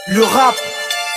Le rap,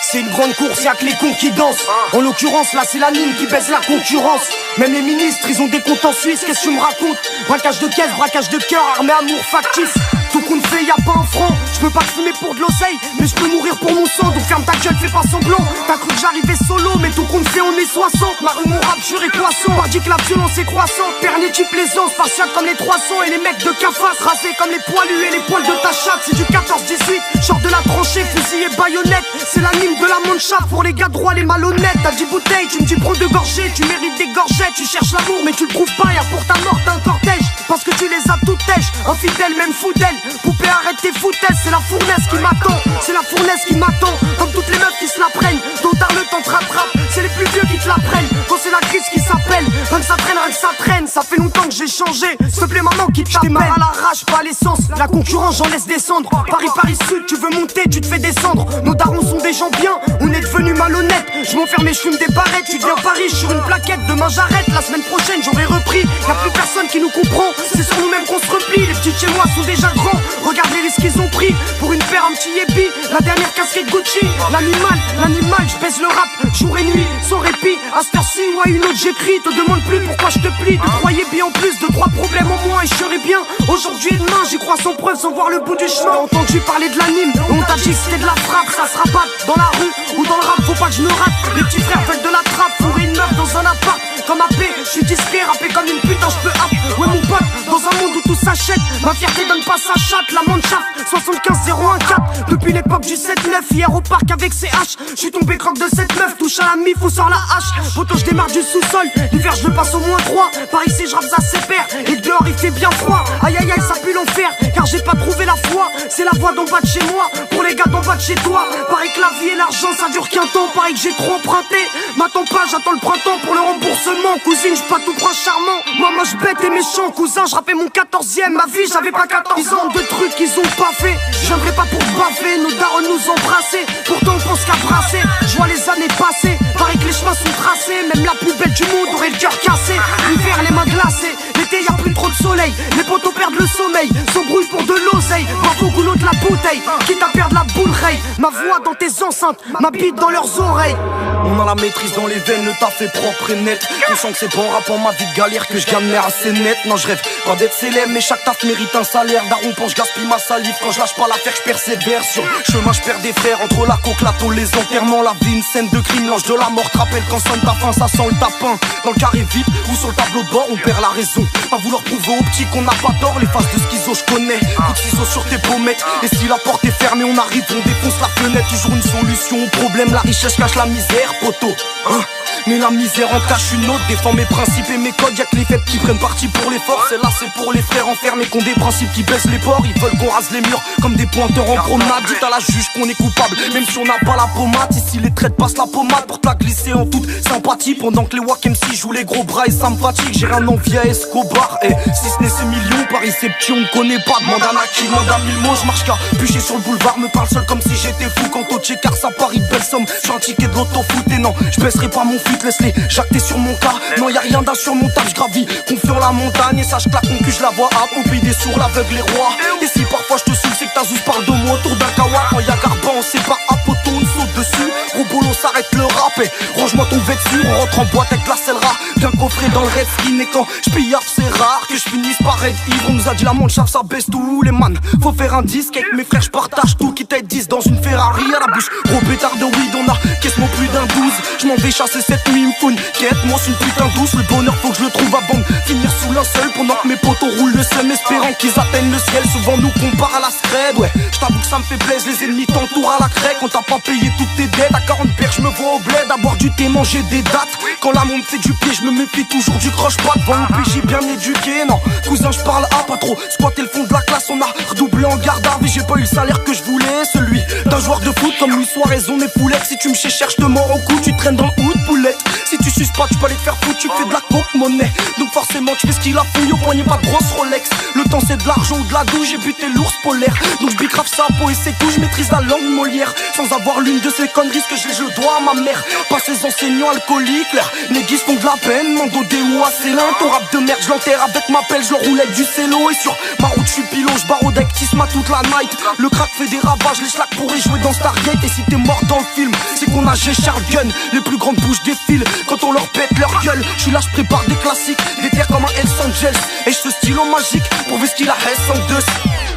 c'est une grande course, y'a que les cons qui dansent. En l'occurrence, là c'est l'anime qui baisse la concurrence. Même les ministres, ils ont des comptes en Suisse, qu'est-ce que tu me racontes? Braquage de caisse, braquage de cœur, armée amour factice. Tout qu'on fait, y'a pas un franc. Je peux pas te fumer pour de l'oseille, mais je peux mourir pour mon sang. Donc ferme ta gueule, fais pas semblant. T'as cru que j'arrivais solo, mais tout qu'on fait, on est 60. Ma rue, mon rap, je suis poisson. Par dit que la violence est croissante. Perné type plaisance, spartiate comme les 300. Et les mecs de Cafas, rasés comme les poilus et les poils de ta chatte. C'est du 14-18, genre de la tranchée, fusil et baïonnette. C'est l'anime de la mancha pour les gars droits, les malhonnêtes. T'as 10 bouteilles, tu me dis prends de gorgées. Tu mérites des gorgettes, tu cherches l'amour, mais tu le trouves pas. Y'a pour ta mort, t'as un cortège. Parce que tu les as toutes têches, infidèles, même fou d'elle. Poupée, arrête tes foutaises, c'est la fournaise qui m'attend. C'est la fournaise qui m'attend. Comme toutes les meufs qui se la prennent. Tôt ou tard le temps te rattrape. C'est les plus vieux qui te la prennent. Quand c'est la crise qui s'appelle. Rien que ça traîne, rien que ça traîne. Ça fait longtemps que j'ai changé. S'il te plaît, maman qui t'appelle. J'démarre à l'arrache, pas à l'essence. La concurrence, j'en laisse descendre. Paris Sud, tu veux monter, tu te fais descendre. Nos darons sont des gens bien, on est devenus malhonnêtes. Je m'enferme et je fume des barrettes. Tu deviens Paris sur une plaquette. Demain j'arrête, la semaine prochaine j'aurai repris. Y'a plus personne qui nous comprend. C'est sur nous-mêmes qu'on se replie. Les petits chez moi sont déjà grands. Regarde les risques qu'ils ont pris. Pour une paire, un petit yépi. La dernière casquette Gucci. L'animal, je baisse le rap jour et nuit, sans répit. À cette heure-ci ou à une autre j'écris. Te demande plus pourquoi je te plie. Tu croyais bien en plus de 3 problèmes au moins. Et je serai bien aujourd'hui et demain. J'y crois sans preuve, sans voir le bout du chemin. T'as entendu parler de l'anime. On t'a dit que c'était de la frappe. Ça se rabatte dans la rue ou dans le rap. Faut pas que je me rate. Les petits frères veulent de la trappe. Fourrer une meuf dans un appart. Comme AP, je suis discret, rappé comme une putain, je peux app. Ouais mon pote, dans un monde où tout s'achète. Ma fierté donne pas sa chatte, la mancha 75-014. Depuis l'époque du 7-9, hier au parc avec ses haches. Je suis tombé croque de cette meuf, touche à la mif ou sort la hache. Poto je démarre du sous-sol, l'hiver je le passe au moins 3. Par ici je rappe ça ses pères, et dehors il fait bien froid. Aïe aïe aïe ça pue l'enfer, car j'ai pas trouvé la foi. C'est la voix d'en bas de chez moi, pour les gars d'en bas de chez toi. Pareil que la vie et l'argent ça dure qu'un temps. Pareil que j'ai trop emprunté, m'attends pas j'attends le printemps pour le remboursement. Cousine, j'suis pas tout prince charmant. Moi moche bête et méchant. Cousin, j'rappais mon 14e. Ma vie, j'avais pas 14 ans. De trucs qu'ils ont pas fait. J'aimerais pas pour baffer. Nos darons nous embrasser. Pourtant on pense qu'à brasser. J'vois les années passer. Pareil que les chemins sont tracés. Même la plus belle du monde aurait le cœur cassé. L'hiver, les mains glacées. L'été, y'a plus trop de soleil. Les potos perdent le sommeil. S'embrouillent pour de l'oseille. Bravo goulot de la bouteille. Quitte à perdre la boule raye. Ma voix dans tes enceintes. Ma bite dans leurs oreilles. On a la maîtrise dans les veines, le taf est propre et net. Conscient que c'est pas en rapport ma vie de galère que je gagne l'air assez net. Non je rêve pas d'être célèbre mais chaque taf mérite un salaire. Daron pense je gaspille ma salive quand je lâche pas l'affaire je persévère. Sur chemin je perds des frères entre la coque, la tôle, les enterrements. La vie une scène de crime, l'ange de la mort te rappelle quand sonne ta fin ça sent le tapin. Dans le carré vide ou sur le tableau de bord on perd la raison. À vouloir prouver aux petits qu'on n'a pas tort. Les faces de schizo je connais. Coup de ciseaux sur tes pommettes. Et si la porte est fermée on arrive on défonce la fenêtre. Toujours une solution au problème. La richesse cache la misère poteau hein. Mais la misère en cache une autre. Défends mes principes et mes codes. Y'a que les fêtes qui prennent parti pour les forces. Et là c'est pour les frères enfermés qui ont des principes qui baissent les ports. Ils veulent qu'on rase les murs comme des pointeurs en promenade. Dites à la juge qu'on est coupable même si on n'a pas la pommade. Ici les traites passent la pommade pour te la glisser en toute sympathie. Pendant que les Wack MC jouent les gros bras et ça me fatigue. J'ai rien envie à Escobar. Et si ce n'est ces millions, Paris c'est petit on ne connaît pas. Demande à Naki, demande à 1000 mots. Je marche qu'à bûcher sur le boulevard. Me parle seul comme si j'étais fou. Quand au check car ça parie de belle somme. J'suis un ticket de l'auto-foot et non je baisserai pas mon fut. Laisse-les jacter sur mon cas. Non y'a rien d'insurmontable. J'gravis confiant la montagne. Et sache que la concu je la vois à Pompéi des sourds l'aveugle les rois. Et si parfois je te saoule c'est que ta zouze parle de moi autour d'un kawa. Quand y'a Garban on sait pas à poteau on saute dessus. Robolo s'arrête le rap et range-moi ton vêtu. On rentre en boîte avec la sellera. Bien coffré dans le red skin. Et quand j'pillave c'est rare que je finisse par être ivre. On nous a dit la manche ça baisse tous les man. Faut faire un disque avec mes frères j'partage tout. Quitte à être 10 dans une Ferrari à la bouche. Gros pétard de weed on a quasiment plus d'un 12. Je m'en vais chasser cette nuit, il me faut une quête. Moi c'est une putain douce, le bonheur faut que je le trouve avant de finir sous linceul. Pendant que mes potos roulent le seum, espérant qu'ils atteignent le ciel. Souvent nous compare à la scred, ouais. J't'avoue que ça me fait plaisir, les ennemis t'entourent à la craie. Quand t'as pas payé toutes tes dettes, à 40 paires je me vois au bled. À boire du thé, manger des dates. Quand la monde fait du pied, je me méfie toujours du croche-pas. Devant le PJ bien éduqué, non. Cousin j'parle à pas trop, squatter le fond de la classe, on a redoublé en garde à vue. J'ai pas eu le salaire que je voulais, celui d'un joueur de foot. Comme lui soit raison mes poulettes. Si tu me cherches de mort au cou, tu traînes dans le hood poulette. Si tu suces pas, tu peux aller te faire foutre, tu fais de la coke monnaie. Donc forcément tu fais ce qu'il a fouillé au poignet, pas de grosse Rolex. Le temps c'est de l'argent ou de la douche, j'ai buté l'ours polaire. Donc je bicrave sa peau et ses coups, je maîtrise la langue Molière. Sans avoir l'une de ces conneries que je le dois à ma mère. Pas ces enseignants alcooliques, leurs néguis font de la peine. Mando des ou à Célin, ton rap de merde, je l'enterre avec ma pelle, je le roule roulette du cello. Et sur ma route je suis pilot, je barode avec Tisma toute la night. Le crack fait des ravages, les schlacs pourraient jouer dans Stargate. Et si t'es mort dans le film, c'est qu'on a Charles Gun. Les plus grandes bouches défilent quand on leur pète leur gueule. Je suis là, je prépare des classiques, des terres comme un Hells Angels. Et je ce stylo magique pour ce qu'il a Hells Angels.